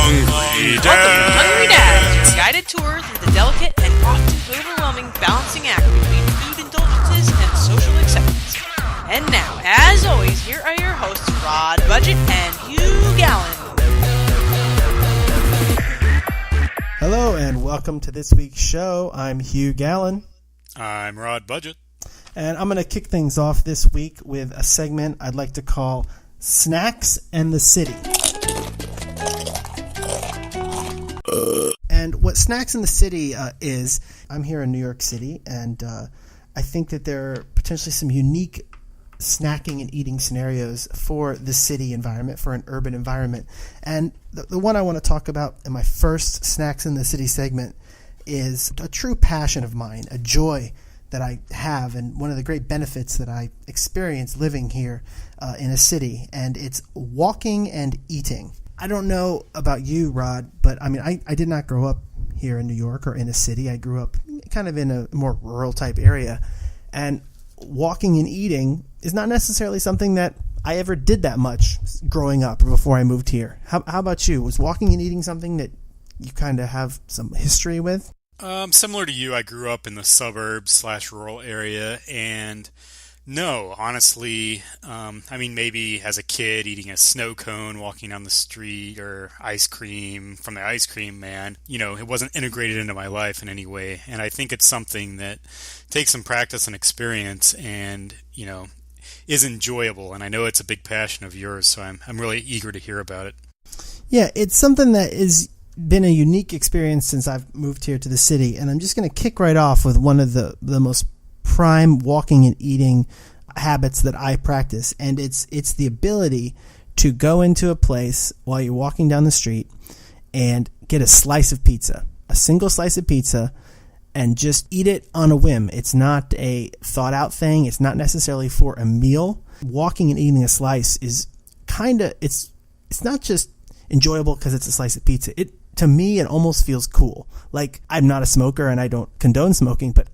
Hungry Dads. Welcome to Hungry Dads, your guided tour through the delicate and often overwhelming balancing act between food indulgences and social acceptance. And now, as always, here are your hosts, Rod Budget and Hugh Gallen. Hello and welcome to this week's show. I'm Hugh Gallen. I'm Rod Budget. And I'm going to kick things off this week with a segment I'd like to call Snacks and the City. And what Snacks in the City is, I'm here in New York City, and I think that there are potentially some unique snacking and eating scenarios for the city environment, for an urban environment. And the one I want to talk about in my first Snacks in the City segment is a true passion of mine, a joy that I have, and one of the great benefits that I experience living here in a city, and it's walking and eating. I don't know about you, Rod, but I mean, I did not grow up here in New York or in a city. I grew up kind of in a more rural type area, and walking and eating is not necessarily something that I ever did that much growing up or before I moved here. How about you? Was walking and eating something that you kind of have some history with? Similar to you, I grew up in the suburbs/rural area, and no, honestly, I mean, maybe as a kid eating a snow cone, walking down the street, or ice cream from the ice cream man, it wasn't integrated into my life in any way. And I think it's something that takes some practice and experience and, is enjoyable. And I know it's a big passion of yours, so I'm really eager to hear about it. Yeah, it's something that is been a unique experience since I've moved here to the city. And I'm just going to kick right off with one of the most prime walking and eating habits that I practice, and it's the ability to go into a place while you're walking down the street and get a slice of pizza, a single slice of pizza, and just eat it on a whim. It's not a thought out thing. It's not necessarily for a meal. Walking and eating a slice is it's not just enjoyable because it's a slice of pizza. To me, it almost feels cool. Like, I'm not a smoker and I don't condone smoking, but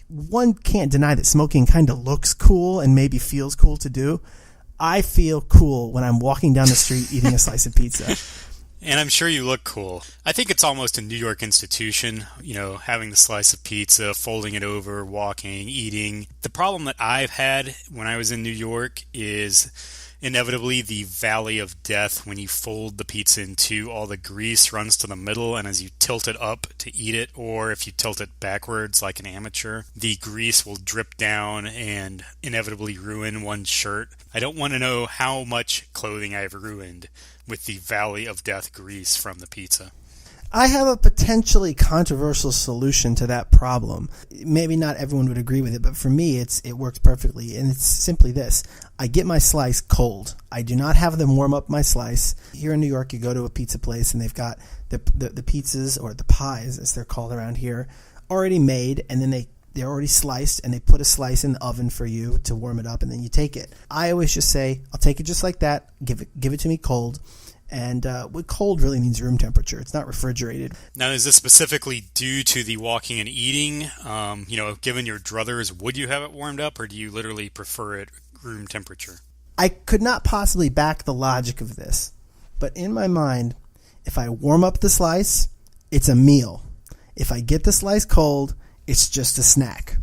one can't deny that smoking kind of looks cool and maybe feels cool to do. I feel cool when I'm walking down the street eating a slice of pizza. And I'm sure you look cool. I think it's almost a New York institution, having the slice of pizza, folding it over, walking, eating. The problem that I've had when I was in New York is inevitably the valley of death. When you fold the pizza in two, all the grease runs to the middle, and as you tilt it up to eat it, or if you tilt it backwards like an amateur, the grease will drip down and inevitably ruin one's shirt. I don't want to know how much clothing I've ruined with the valley of death grease from the pizza. I have a potentially controversial solution to that problem. Maybe not everyone would agree with it, but for me, it works perfectly, and it's simply this. I get my slice cold. I do not have them warm up my slice. Here in New York, you go to a pizza place, and they've got the pizzas, or the pies, as they're called around here, already made, and then they're already sliced, and they put a slice in the oven for you to warm it up, and then you take it. I always just say, I'll take it just like that, give it to me cold. And what cold really means room temperature. It's not refrigerated. Now, is this specifically due to the walking and eating? Given your druthers, would you have it warmed up, or do you literally prefer it room temperature? I could not possibly back the logic of this. But in my mind, if I warm up the slice, it's a meal. If I get the slice cold, it's just a snack.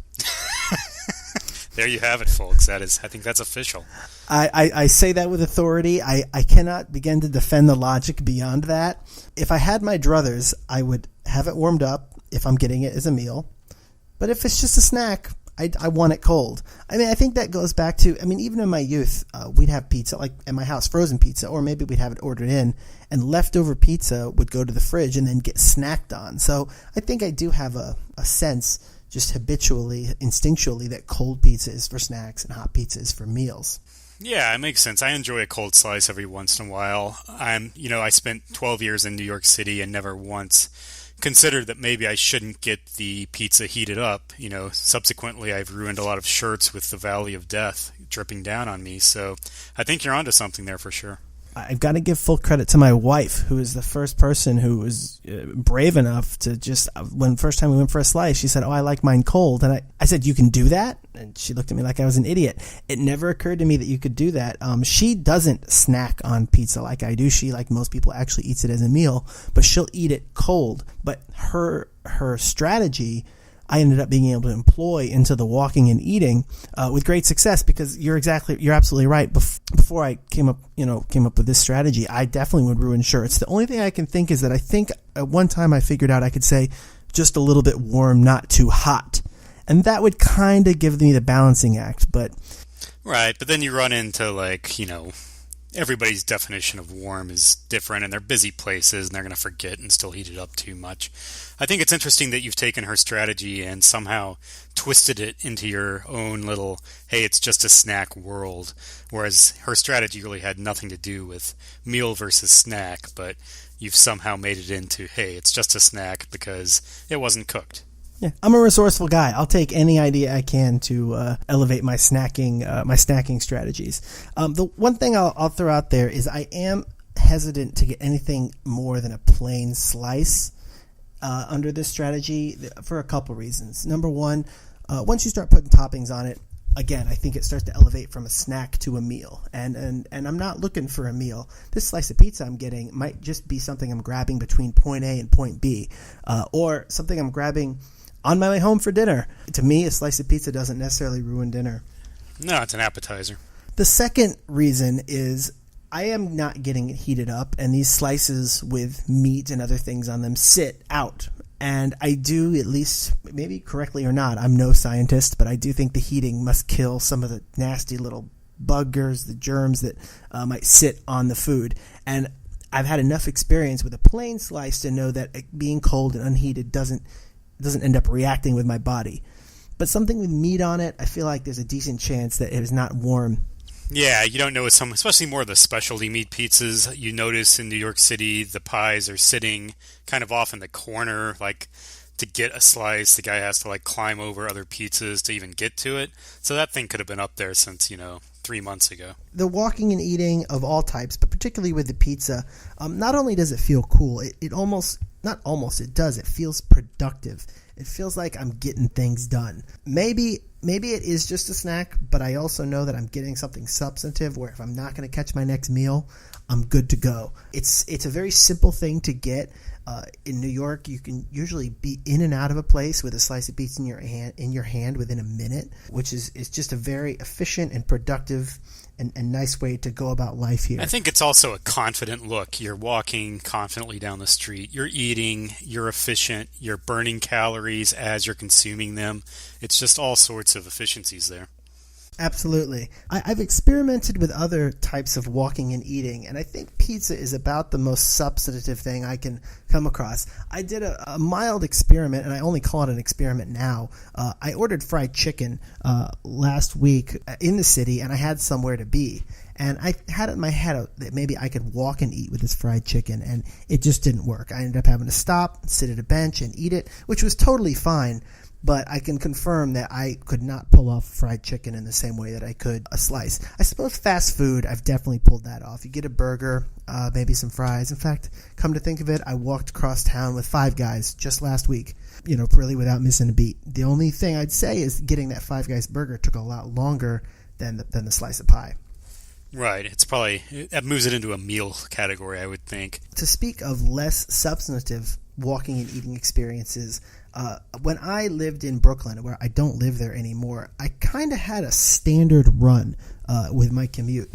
There you have it, folks. I think that's official. I say that with authority. I cannot begin to defend the logic beyond that. If I had my druthers, I would have it warmed up if I'm getting it as a meal. But if it's just a snack, I want it cold. I mean, I think that goes back to, even in my youth, we'd have pizza, like at my house, frozen pizza, or maybe we'd have it ordered in, and leftover pizza would go to the fridge and then get snacked on. So I think I do have a sense, just habitually, instinctually, that cold pizza is for snacks and hot pizza is for meals. Yeah, it makes sense. I enjoy a cold slice every once in a while. I spent 12 years in New York City and never once considered that maybe I shouldn't get the pizza heated up. Subsequently, I've ruined a lot of shirts with the valley of death dripping down on me. So I think you're onto something there for sure. I've got to give full credit to my wife, who is the first person who was brave enough to just, when first time we went for a slice, she said, "Oh, I like mine cold." And I said, "You can do that?" And she looked at me like I was an idiot. It never occurred to me that you could do that. She doesn't snack on pizza like I do. She, like most people, actually eats it as a meal, but she'll eat it cold. But her strategy, I ended up being able to employ into the walking and eating with great success, because you're absolutely right. Before I came up with this strategy, I definitely would ruin shirts. The only thing I can think is that I think at one time I figured out I could say just a little bit warm, not too hot. And that would kind of give me the balancing act. But right, but then you run into everybody's definition of warm is different, and they're busy places, and they're going to forget and still heat it up too much. I think it's interesting that you've taken her strategy and somehow twisted it into your own little, hey, it's just a snack world, whereas her strategy really had nothing to do with meal versus snack, but you've somehow made it into, hey, it's just a snack because it wasn't cooked. Yeah, I'm a resourceful guy. I'll take any idea I can to elevate my snacking strategies. The one thing I'll throw out there is I am hesitant to get anything more than a plain slice under this strategy for a couple reasons. Number one, once you start putting toppings on it, again, I think it starts to elevate from a snack to a meal. And I'm not looking for a meal. This slice of pizza I'm getting might just be something I'm grabbing between point A and point B, or something I'm grabbing on my way home for dinner. To me, a slice of pizza doesn't necessarily ruin dinner. No, it's an appetizer. The second reason is I am not getting it heated up, and these slices with meat and other things on them sit out. And I do, at least, maybe correctly or not, I'm no scientist, but I do think the heating must kill some of the nasty little buggers, the germs that might sit on the food. And I've had enough experience with a plain slice to know that it being cold and unheated doesn't end up reacting with my body. But something with meat on it, I feel like there's a decent chance that it is not warm. Yeah, you don't know with some, especially more of the specialty meat pizzas. You notice in New York City, the pies are sitting kind of off in the corner, like to get a slice, the guy has to climb over other pizzas to even get to it. So that thing could have been up there since, 3 months ago. The walking and eating of all types, but particularly with the pizza, not only does it feel cool, it feels productive. It feels like I'm getting things done. Maybe it is just a snack, but I also know that I'm getting something substantive where if I'm not going to catch my next meal, I'm good to go. It's a very simple thing to get. In New York, you can usually be in and out of a place with a slice of pizza in your hand within a minute, which is just a very efficient and productive and nice way to go about life here. I think it's also a confident look. You're walking confidently down the street. You're eating. You're efficient. You're burning calories as you're consuming them. It's just all sorts of efficiencies there. Absolutely. I've experimented with other types of walking and eating, and I think pizza is about the most substantive thing I can come across. I did a mild experiment, and I only call it an experiment now. I ordered fried chicken last week in the city, and I had somewhere to be. And I had it in my head that maybe I could walk and eat with this fried chicken, and it just didn't work. I ended up having to stop, sit at a bench, and eat it, which was totally fine. But I can confirm that I could not pull off fried chicken in the same way that I could a slice. I suppose fast food, I've definitely pulled that off. You get a burger, maybe some fries. In fact, come to think of it, I walked across town with Five Guys just last week, really without missing a beat. The only thing I'd say is getting that Five Guys burger took a lot longer than the slice of pie. Right. That moves it into a meal category, I would think. To speak of less substantive walking and eating experiences, when I lived in Brooklyn, where I don't live there anymore, I kind of had a standard run with my commute.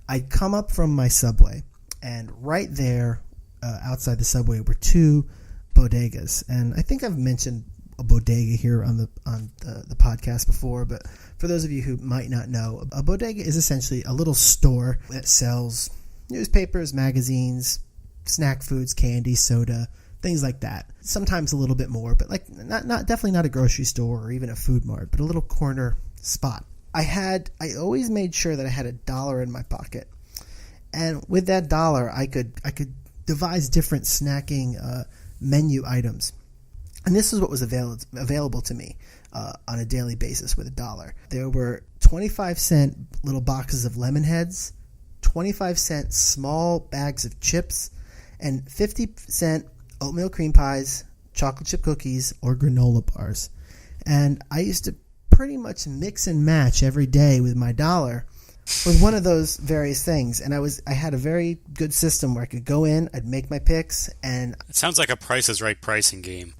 I'd come up from my subway, and right there outside the subway were two bodegas. And I think I've mentioned a bodega here on the podcast before, but for those of you who might not know, a bodega is essentially a little store that sells newspapers, magazines, snack foods, candy, soda, things like that. Sometimes a little bit more, but definitely not a grocery store or even a food mart, but a little corner spot. I always made sure that I had $1 in my pocket, and with that $1, I could devise different snacking menu items. And this is what was available to me on a daily basis with $1. There were 25-cent little boxes of lemon heads, 25-cent small bags of chips and 50-cent oatmeal cream pies, chocolate chip cookies, or granola bars. And I used to pretty much mix and match every day with my dollar with one of those various things. And I had a very good system where I could go in, I'd make my picks, and It sounds like a Price is Right pricing game.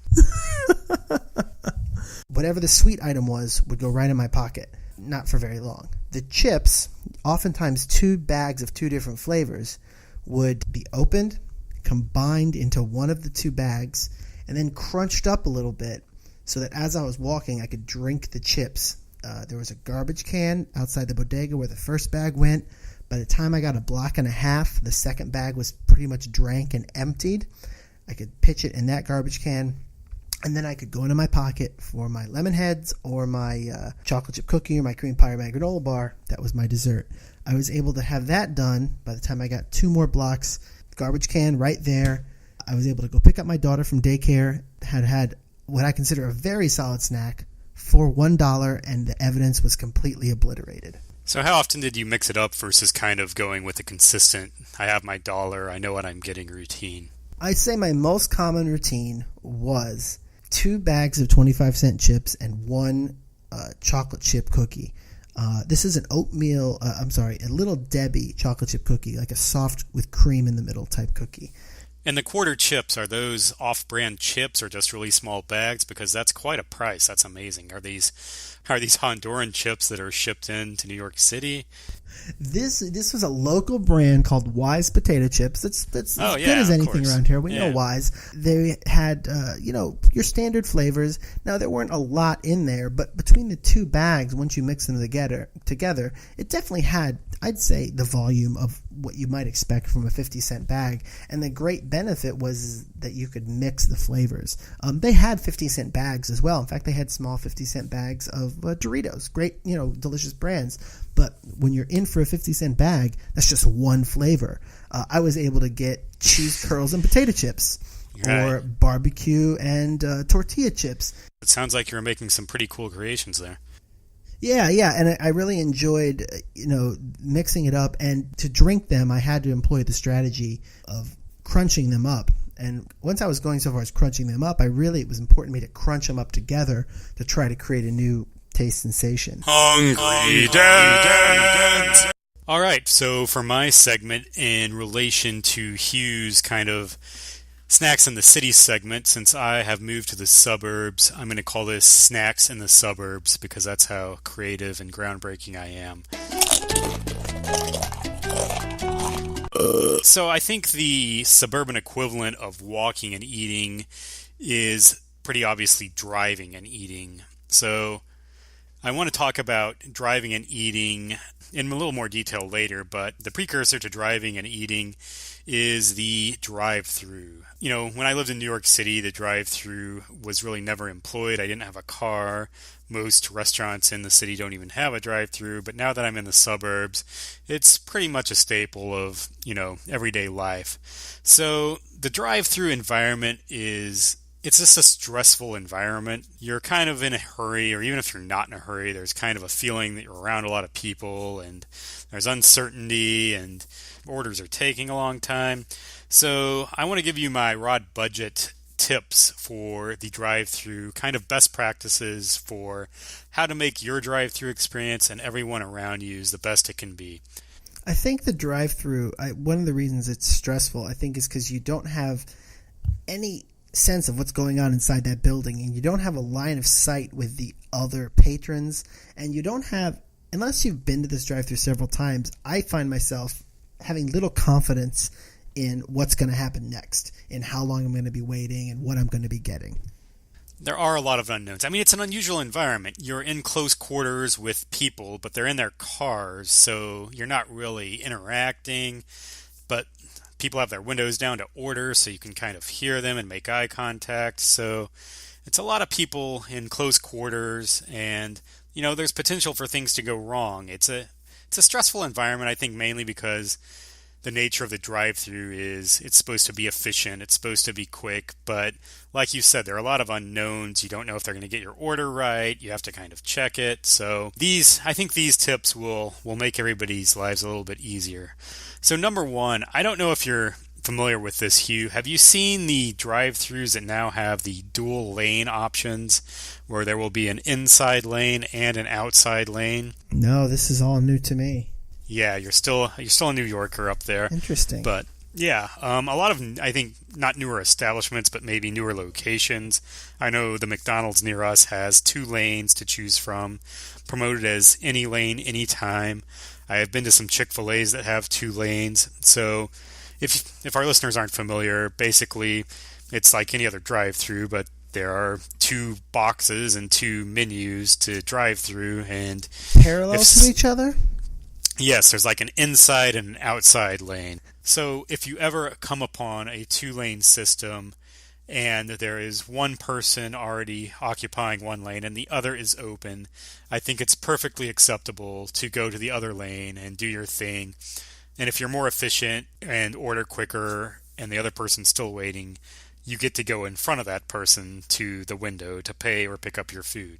whatever the sweet item was would go right in my pocket. Not for very long. The chips, oftentimes 2 bags of 2 different flavors, would be opened, combined into one of the 2 bags, and then crunched up a little bit so that as I was walking, I could drink the chips. There was a garbage can outside the bodega where the first bag went. By the time I got a block and a half, the second bag was pretty much drank and emptied. I could pitch it in that garbage can, and then I could go into my pocket for my lemon heads or my chocolate chip cookie or my cream pie or my granola bar. That was my dessert. I was able to have that done by the time I got 2 more blocks, garbage can right there. I was able to go pick up my daughter from daycare, had what I consider a very solid snack for $1, and the evidence was completely obliterated. So how often did you mix it up versus kind of going with a consistent, I have my dollar, I know what I'm getting routine? I'd say my most common routine was 2 bags of 25-cent chips and 1 chocolate chip cookie. This is a Little Debbie chocolate chip cookie, like a soft with cream in the middle type cookie. And the quarter chips, are those off-brand chips or just really small bags? Because that's quite a price. That's amazing. Are these Honduran chips that are shipped into New York City? This was a local brand called Wise Potato Chips. That's as good as anything around here. We know Wise. They had your standard flavors. Now there weren't a lot in there, but between the 2 bags, once you mix them together, it definitely had, I'd say, the volume of what you might expect from a 50-cent bag. And the great benefit was that you could mix the flavors. They had 50-cent bags as well. In fact, they had small 50-cent bags of Doritos. Great, delicious brands. But when you're in for a 50-cent bag, that's just one flavor. I was able to get cheese curls and potato chips, or barbecue and tortilla chips. It sounds like you were making some pretty cool creations there. Yeah, and I really enjoyed, mixing it up. And to drink them, I had to employ the strategy of crunching them up. And once I was going so far as crunching them up, it was important to me to crunch them up together to try to create a new taste sensation. Hungry Dad! All right, so for my segment in relation to Hugh's kind of snacks in the city segment, since I have moved to the suburbs, I'm going to call this Snacks in the Suburbs because that's how creative and groundbreaking I am. So I think the suburban equivalent of walking and eating is pretty obviously driving and eating. So I want to talk about driving and eating in a little more detail later, but the precursor to driving and eating is the drive-thru. When I lived in New York City, the drive-thru was really never employed. I didn't have a car. Most restaurants in the city don't even have a drive-thru, but now that I'm in the suburbs, it's pretty much a staple of, everyday life. So the drive-thru environment it's just a stressful environment. You're kind of in a hurry, or even if you're not in a hurry, there's kind of a feeling that you're around a lot of people, and there's uncertainty, and orders are taking a long time. So I want to give you my Rod budget tips for the drive-thru, kind of best practices for how to make your drive-thru experience and everyone around you the best it can be. I think the drive-thru, one of the reasons it's stressful, I think, is because you don't have any sense of what's going on inside that building, and you don't have a line of sight with the other patrons, and you don't have, unless you've been to this drive-thru several times, I find myself having little confidence in what's going to happen next, in how long I'm going to be waiting, and what I'm going to be getting. There are a lot of unknowns. I mean, it's an unusual environment. You're in close quarters with people, but they're in their cars, so you're not really interacting, but people have their windows down to order, so you can kind of hear them and make eye contact. So it's a lot of people in close quarters, and there's potential for things to go wrong. It's a stressful environment, I think, mainly because the nature of the drive-thru is it's supposed to be efficient, it's supposed to be quick, but like you said, there are a lot of unknowns. You don't know if they're going to get your order right. You have to kind of check it. So I think these tips will make everybody's lives a little bit easier. So number one, I don't know if you're familiar with this, Hugh. Have you seen the drive-thrus that now have the dual lane options where there will be an inside lane and an outside lane? No, this is all new to me. Yeah, you're still a New Yorker up there. Interesting. But yeah, a lot of, I think, not newer establishments, but maybe newer locations. I know the McDonald's near us has 2 lanes to choose from, promoted as any lane, anytime. I have been to some Chick-fil-A's that have 2 lanes. So if our listeners aren't familiar, basically it's like any other drive-thru, but there are 2 boxes and 2 menus to drive through, and parallel to each other? Yes, there's like an inside and an outside lane. So if you ever come upon a 2-lane system and there is one person already occupying one lane and the other is open, I think it's perfectly acceptable to go to the other lane and do your thing. And if you're more efficient and order quicker and the other person's still waiting, you get to go in front of that person to the window to pay or pick up your food.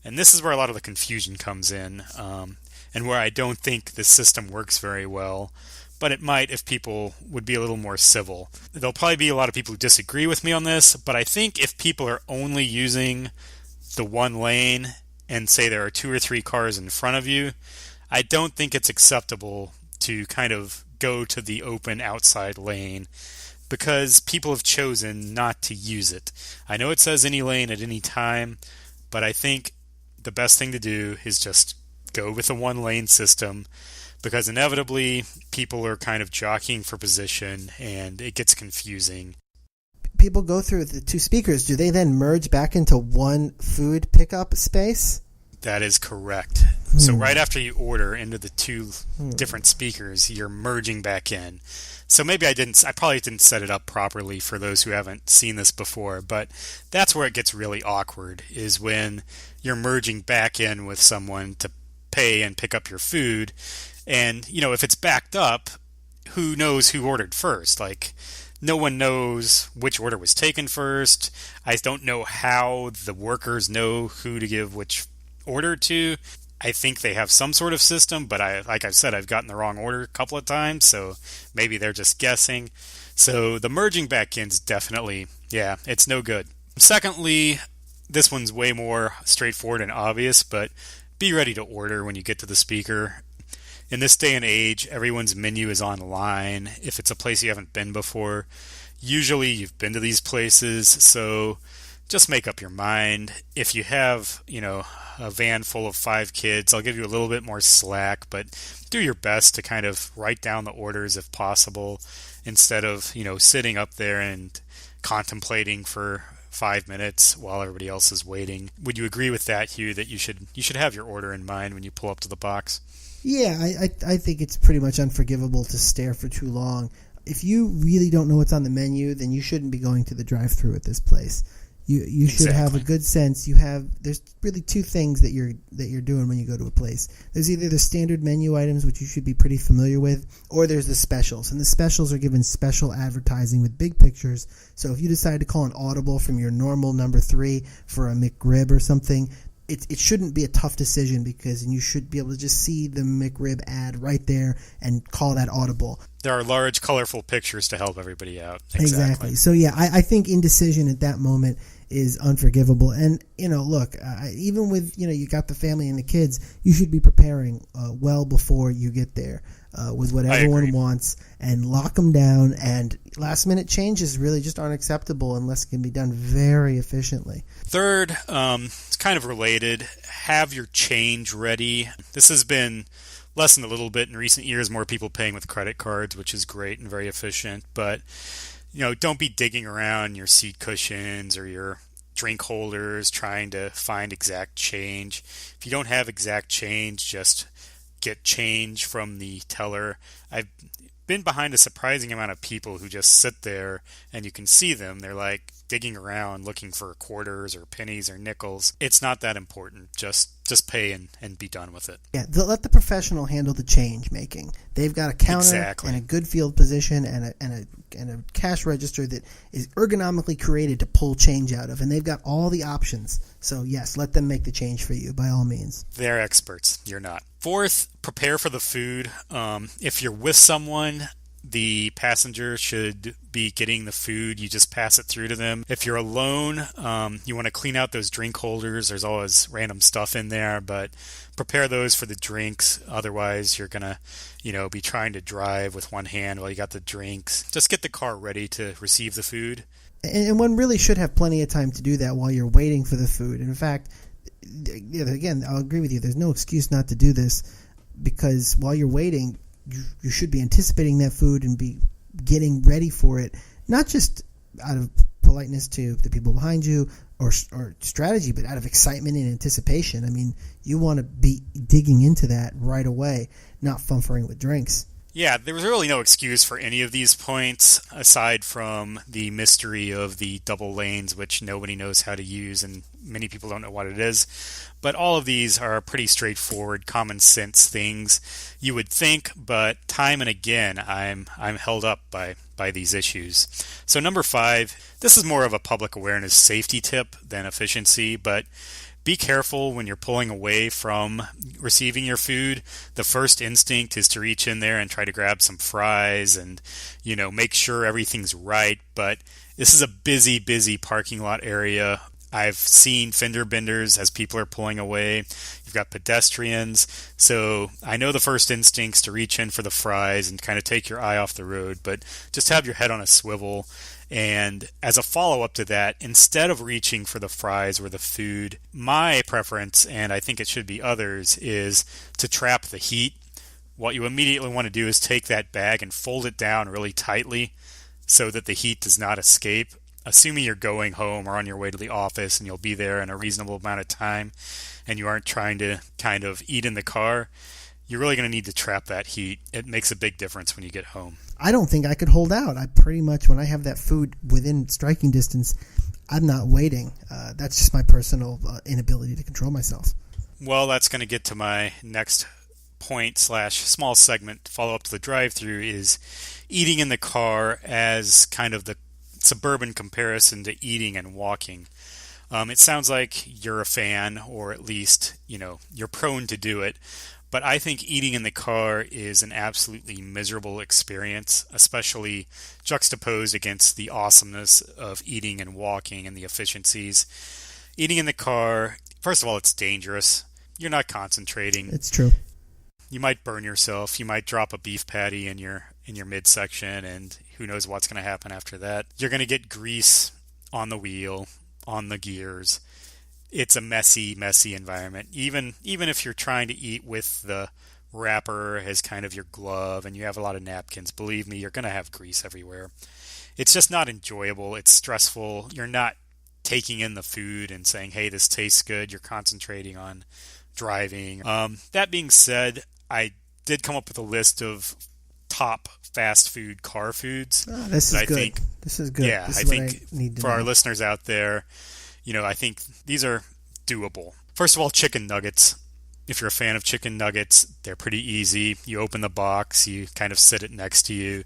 And this is where a lot of the confusion comes in. And where I don't think the system works very well, but it might if people would be a little more civil. There'll probably be a lot of people who disagree with me on this, but I think if people are only using the one lane and say there are 2 or 3 cars in front of you, I don't think it's acceptable to kind of go to the open outside lane because people have chosen not to use it. I know it says any lane at any time, but I think the best thing to do is just go with a 1-lane system because inevitably people are kind of jockeying for position and it gets confusing. People go through the 2 speakers. Do they then merge back into one food pickup space? That is correct. So right after you order into the 2 different speakers, you're merging back in. So maybe I probably didn't set it up properly for those who haven't seen this before, but that's where it gets really awkward is when you're merging back in with someone to pay and pick up your food. And, if it's backed up, who knows who ordered first? Like, no one knows which order was taken first. I don't know how the workers know who to give which order to. I think they have some sort of system, but like I've said, I've gotten the wrong order a couple of times, so maybe they're just guessing. So the merging back in's definitely, it's no good. Secondly, this one's way more straightforward and obvious, but be ready to order when you get to the speaker. In this day and age, everyone's menu is online. If it's a place you haven't been before, usually you've been to these places, so just make up your mind. If you have, a van full of 5 kids, I'll give you a little bit more slack, but do your best to kind of write down the orders if possible, instead of, sitting up there and contemplating for 5 minutes while everybody else is waiting. Would you agree with that, Hugh, that you should have your order in mind when you pull up to the box? Yeah, I think it's pretty much unforgivable to stare for too long. If you really don't know what's on the menu, then you shouldn't be going to the drive-thru at this place. You should have a good sense. There's really 2 things that you're doing when you go to a place. There's either the standard menu items, which you should be pretty familiar with, or there's the specials. And the specials are given special advertising with big pictures. So if you decide to call an audible from your normal number 3 for a McRib or something, it shouldn't be a tough decision because you should be able to just see the McRib ad right there and call that audible. There are large, colorful pictures to help everybody out. Exactly. So yeah, I think indecision at that moment is unforgivable. And look, even with you got the family and the kids, you should be preparing well before you get there with what everyone wants and lock them down. And last minute changes really just aren't acceptable unless it can be done very efficiently. Third, it's kind of related. Have your change ready. This has been lessened a little bit in recent years. More people paying with credit cards, which is great and very efficient. But don't be digging around your seat cushions or your drink holders trying to find exact change. If you don't have exact change, just get change from the teller. I've been behind a surprising amount of people who just sit there and you can see them. They're like digging around looking for quarters or pennies or nickels. It's not that important. Just just pay and be done with it. Yeah, let the professional handle the change making. They've got a counter and a good field position and a cash register that is ergonomically created to pull change out of, and they've got all the options. So yes, let them make the change for you by all means. They're experts. You're not. Fourth, prepare for the food. If you're with someone, the passenger should be getting the food. You just pass it through to them. If you're alone, you want to clean out those drink holders. There's always random stuff in there, but prepare those for the drinks. Otherwise, you're going to, be trying to drive with one hand while you got the drinks. Just get the car ready to receive the food. And one really should have plenty of time to do that while you're waiting for the food. And in fact, again, I'll agree with you. There's no excuse not to do this, because while you're waiting, you should be anticipating that food and be getting ready for it, not just out of politeness to the people behind you or strategy, but out of excitement and anticipation. I mean, you want to be digging into that right away, not fumfering with drinks. Yeah, there was really no excuse for any of these points aside from the mystery of the double lanes, which nobody knows how to use and many people don't know what it is. But all of these are pretty straightforward, common sense things you would think, but time and again I'm held up by these issues. So number 5, this is more of a public awareness safety tip than efficiency, but be careful when you're pulling away from receiving your food. The first instinct is to reach in there and try to grab some fries and, make sure everything's right. But this is a busy parking lot area. I've seen fender benders as people are pulling away. You've got pedestrians. So I know the first instinct's to reach in for the fries and kind of take your eye off the road, but just have your head on a swivel. And as a follow-up to that, instead of reaching for the fries or the food, my preference, and I think it should be others, is to trap the heat. What you immediately want to do is take that bag and fold it down really tightly so that the heat does not escape. Assuming you're going home or on your way to the office and you'll be there in a reasonable amount of time and you aren't trying to kind of eat in the car, you're really going to need to trap that heat. It makes a big difference when you get home. I don't think I could hold out. I pretty much, when I have that food within striking distance, I'm not waiting. That's just my personal inability to control myself. Well, that's going to get to my next point / small segment follow up to the drive-thru, is eating in the car as kind of the suburban comparison to eating and walking. It sounds like you're a fan, or at least, you're prone to do it. But I think eating in the car is an absolutely miserable experience, especially juxtaposed against the awesomeness of eating and walking and the efficiencies. Eating in the car, first of all, it's dangerous. You're not concentrating. It's true. You might burn yourself. You might drop a beef patty in your midsection, and who knows what's going to happen after that. You're going to get grease on the wheel, on the gears. It's a messy environment. Even if you're trying to eat with the wrapper as kind of your glove and you have a lot of napkins, believe me, you're going to have grease everywhere. It's just not enjoyable. It's stressful. You're not taking in the food and saying, hey, this tastes good. You're concentrating on driving. That being said, I did come up with a list of top fast food car foods. Oh, this is good. This is good. Yeah, this I is think I need to for know. our listeners out there, I think these are doable. First of all, chicken nuggets. If you're a fan of chicken nuggets, they're pretty easy. You open the box, you kind of sit it next to you.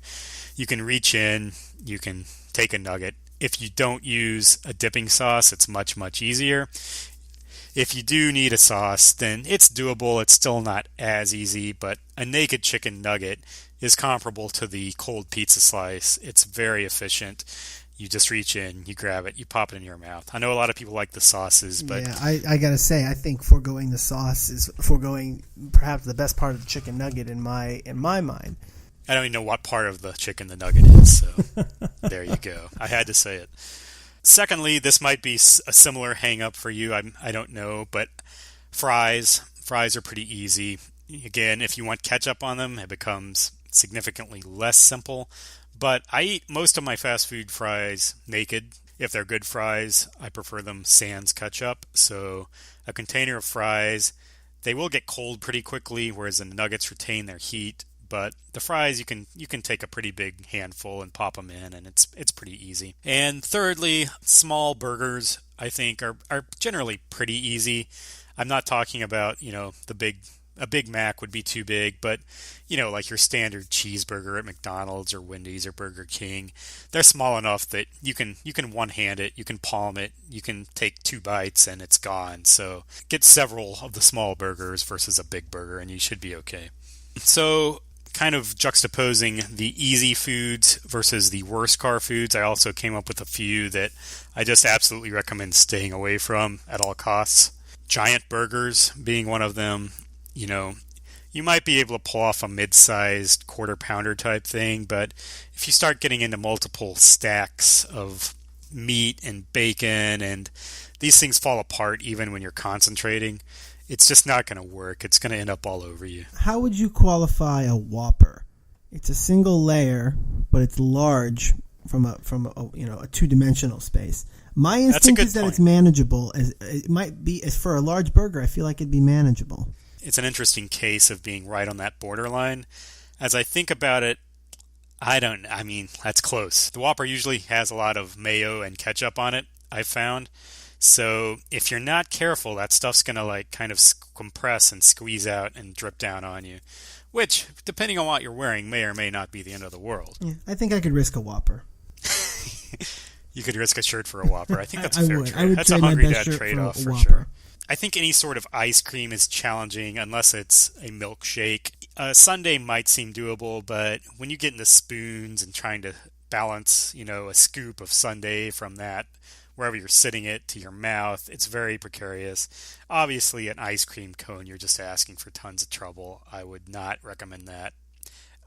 You can reach in, you can take a nugget. If you don't use a dipping sauce, it's much, much easier. If you do need a sauce, then it's doable. It's still not as easy, but a naked chicken nugget is comparable to the cold pizza slice. It's very efficient. You just reach in, you grab it, you pop it in your mouth. I know a lot of people like the sauces, but yeah, I gotta say, I think foregoing the sauce is foregoing perhaps the best part of the chicken nugget in my mind. I don't even know what part of the chicken the nugget is, so there you go. I had to say it. Secondly, this might be a similar hang-up for you. I don't know, but fries are pretty easy. Again, if you want ketchup on them, it becomes significantly less simple. But I eat most of my fast food fries naked. If they're good fries, I prefer them sans ketchup. So a container of fries, they will get cold pretty quickly, whereas the nuggets retain their heat. But the fries, you can take a pretty big handful and pop them in, and it's pretty easy. And thirdly, small burgers, I think, are generally pretty easy. I'm not talking about, a Big Mac would be too big, but, like your standard cheeseburger at McDonald's or Wendy's or Burger King, they're small enough that you can one-hand it, you can palm it, you can take 2 bites and it's gone. So get several of the small burgers versus a big burger and you should be okay. So kind of juxtaposing the easy foods versus the worst car foods, I also came up with a few that I just absolutely recommend staying away from at all costs. Giant burgers being one of them. You might be able to pull off a mid-sized quarter pounder type thing, but if you start getting into multiple stacks of meat and bacon and these things fall apart even when you're concentrating, it's just not going to work. It's going to end up all over you. How would you qualify a Whopper? It's a single layer, but it's large from a two-dimensional space. My instinct is that it's manageable. It might be for a large burger. I feel like it'd be manageable. It's an interesting case of being right on that borderline. As I think about it, that's close. The Whopper usually has a lot of mayo and ketchup on it, I've found. So if you're not careful, that stuff's going to kind of compress and squeeze out and drip down on you, which, depending on what you're wearing, may or may not be the end of the world. Yeah, I think I could risk a Whopper. You could risk a shirt for a Whopper. I think that's a fair trade. I would That's a trade my Hungry best Dad shirt trade-off for a for Whopper. sure. I think any sort of ice cream is challenging unless it's a milkshake. A sundae might seem doable, but when you get into spoons and trying to balance, a scoop of sundae from that, wherever you're sitting it, to your mouth, it's very precarious. Obviously, an ice cream cone, you're just asking for tons of trouble. I would not recommend that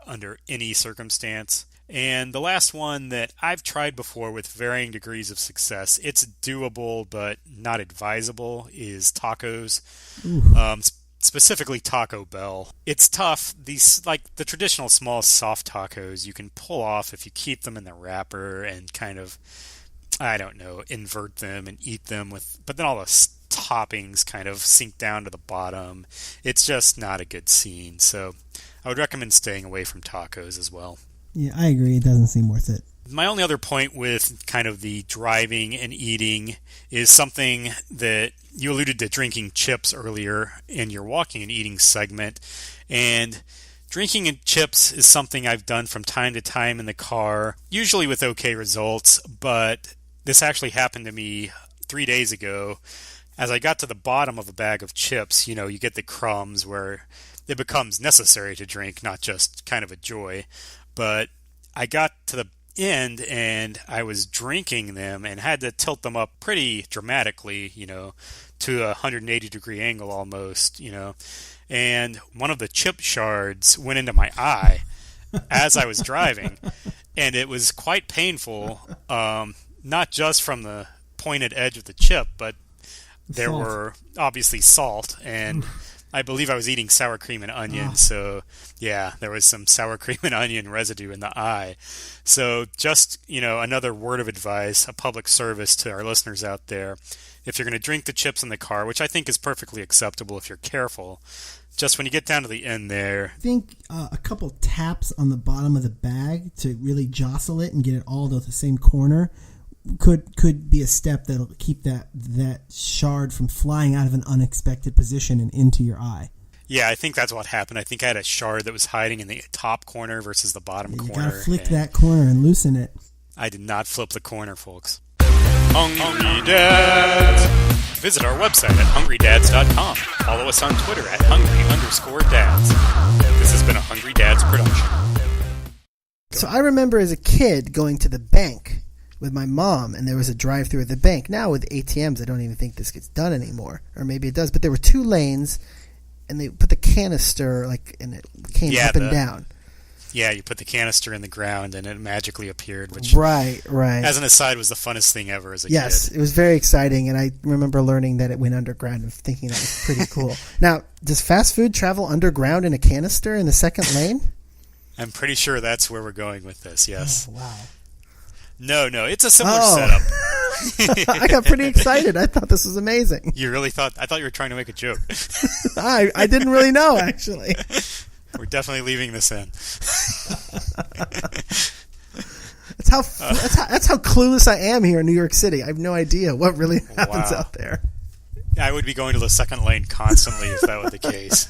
under any circumstance. And the last one that I've tried before with varying degrees of success, it's doable but not advisable, is tacos. Specifically Taco Bell. It's tough. These, like the traditional small soft tacos, you can pull off if you keep them in the wrapper and kind of, invert them and eat them but then all the toppings kind of sink down to the bottom. It's just not a good scene. So I would recommend staying away from tacos as well. Yeah, I agree. It doesn't seem worth it. My only other point with kind of the driving and eating is something that you alluded to, drinking chips earlier in your walking and eating segment. And drinking and chips is something I've done from time to time in the car, usually with okay results, but this actually happened to me 3 days ago. As I got to the bottom of a bag of chips, you get the crumbs where it becomes necessary to drink, not just kind of a joy. But I got to the end and I was drinking them and had to tilt them up pretty dramatically, to a 180 degree angle almost, and one of the chip shards went into my eye as I was driving, and it was quite painful, not just from the pointed edge of the chip, but there were obviously salt, and I believe I was eating sour cream and onion, so yeah, there was some sour cream and onion residue in the eye. So just, another word of advice, a public service to our listeners out there. If you're going to drink the chips in the car, which I think is perfectly acceptable if you're careful, just when you get down to the end there. I think a couple taps on the bottom of the bag to really jostle it and get it all to the same corner could be a step that'll keep that shard from flying out of an unexpected position and into your eye. Yeah, I think that's what happened. I think I had a shard that was hiding in the top corner versus the bottom corner. You gotta flick that corner and loosen it. I did not flip the corner, folks. Hungry Dads! Visit our website at hungrydads.com. Follow us on Twitter at hungry_dads. This has been a Hungry Dads production. So I remember as a kid going to the bank with my mom, and there was a drive-thru at the bank. Now with ATMs, I don't even think this gets done anymore, or maybe it does. But there were 2 lanes, and they put the canister and it came up and down. Yeah, you put the canister in the ground, and it magically appeared. Which, right. As an aside, was the funnest thing ever as a kid. Yes, it was very exciting, and I remember learning that it went underground and thinking that was pretty cool. Now, does fast food travel underground in a canister in the second lane? I'm pretty sure that's where we're going with this. Yes. Oh, wow. No, it's a similar setup. I got pretty excited. I thought this was amazing. You really thought? I thought you were trying to make a joke. I didn't really know, actually. We're definitely leaving this in. That's how clueless I am here in New York City. I have no idea what really happens out there. I would be going to the second lane constantly if that were the case.